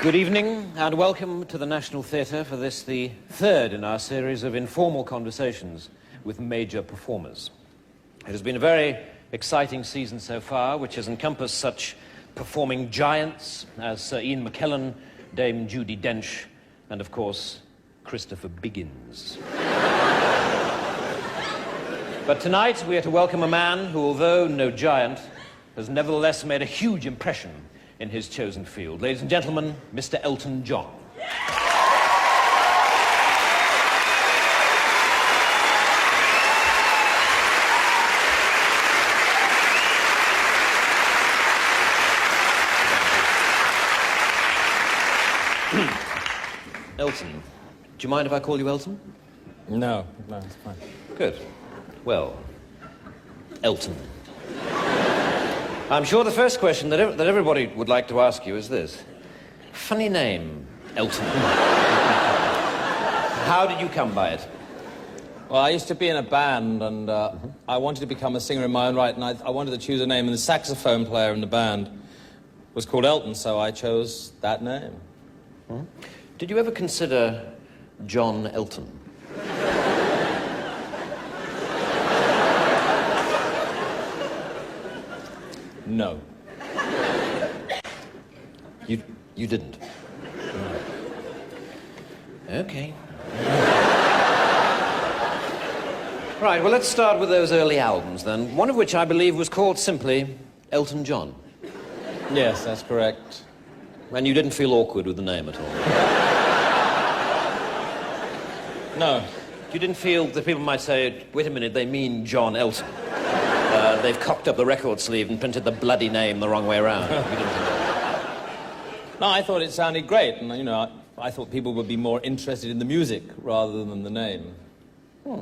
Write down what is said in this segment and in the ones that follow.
Good evening and welcome to the National Theatre for this, the third in our series of informal conversations with major performers. It has been a very exciting season so far, which has encompassed such performing giants as Sir Ian McKellen, Dame Judi Dench, and of course, Christopher Biggins. But tonight we are to welcome a man who, although no giant, has nevertheless made a huge impression in his chosen field. Ladies and gentlemen, Mr. Elton John. Elton, do you mind if I call you Elton? No, it's fine. Good. Well, Elton. I'm sure the first question that everybody would like to ask you is this. Funny name, Elton. How did you come by it? Well, I used to be in a band, and I wanted to become a singer in my own right, and I wanted to choose a name, and the saxophone player in the band was called Elton, so I chose that name. Hmm? Did you ever consider John Elton? No. You didn't? No. Okay. Right, well, let's start with those early albums, then. One of which I believe was called simply Elton John. Yes, that's correct. And you didn't feel awkward with the name at all? No. You didn't feel that people might say, wait a minute, they mean John Elton. They've cocked up the record sleeve and printed the bloody name the wrong way around. No, I thought it sounded great, and, you know, I thought people would be more interested in the music rather than the name. Hmm.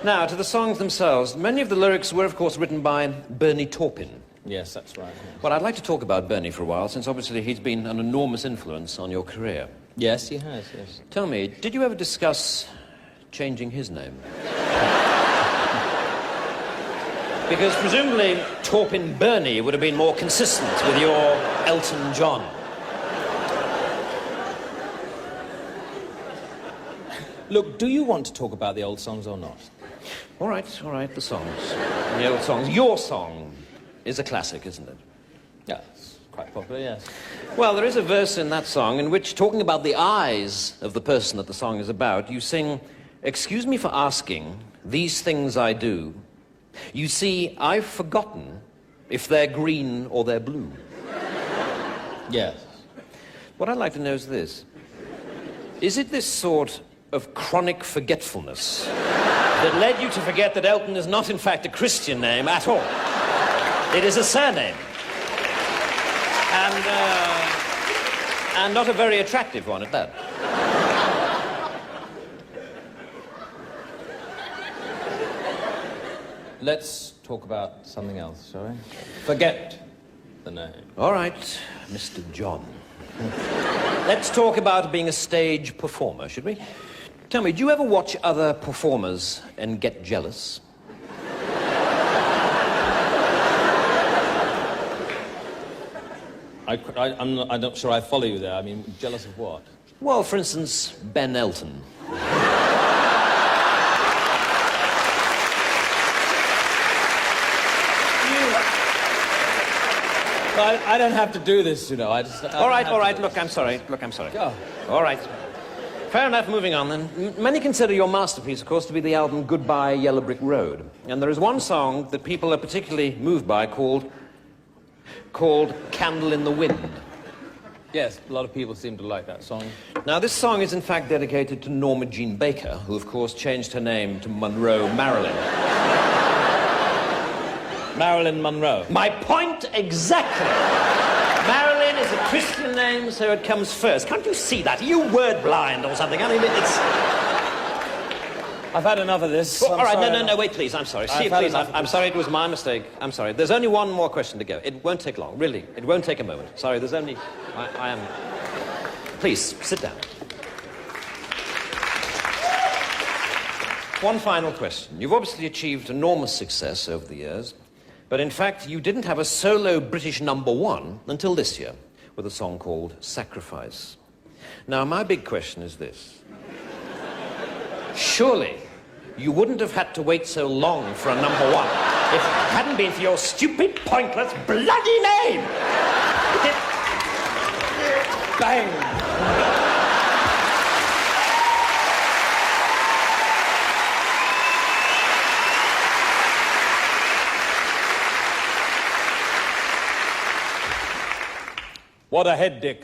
Now, to the songs themselves, many of the lyrics were, of course, written by Bernie Taupin. Yes, that's right. Yes. Well, I'd like to talk about Bernie for a while, since obviously he's been an enormous influence on your career. Yes, he has, yes. Tell me, did you ever discuss changing his name? Because presumably Taupin Bernie would have been more consistent with your Elton John. Look, do you want to talk about the old songs or not? All right, the songs. The old songs. Your song is a classic, isn't it? Yeah, it's quite popular, yes. Well, there is a verse in that song in which, talking about the eyes of the person that the song is about, you sing, "Excuse me for asking, these things I do. You see, I've forgotten if they're green or they're blue." Yes. What I'd like to know is this. Is it this sort of chronic forgetfulness that led you to forget that Elton is not, in fact, a Christian name at all? It is a surname. And not a very attractive one at that. Let's talk about something else, shall we? Forget the name. All right, Mr. John. Let's talk about being a stage performer, should we? Tell me, do you ever watch other performers and get jealous? I'm not sure I follow you there. I mean, jealous of what? Well, for instance, Ben Elton. I don't have to do this, you know. All right. Look, I'm sorry. Go. All right. Fair enough, moving on then. Many consider your masterpiece, of course, to be the album Goodbye Yellow Brick Road. And there is one song that people are particularly moved by called Candle in the Wind. Yes, a lot of people seem to like that song. Now, this song is in fact dedicated to Norma Jean Baker, who, of course, changed her name to Monroe Marilyn. Marilyn Monroe. My point exactly. Marilyn is a Christian name, so it comes first. Can't you see that? Are you word blind or something? I mean, it's... I've had enough of this. All right, no, wait, please. I'm sorry. Please, I'm sorry, it was my mistake. I'm sorry. There's only one more question to go. It won't take long, really. It won't take a moment. Sorry, there's only... I am... Please, sit down. One final question. You've obviously achieved enormous success over the years. But in fact, you didn't have a solo British #1 until this year, with a song called Sacrifice. Now, my big question is this. Surely you wouldn't have had to wait so long for a #1 if it hadn't been for your stupid, pointless, bloody name! Bang! What a head, Dick.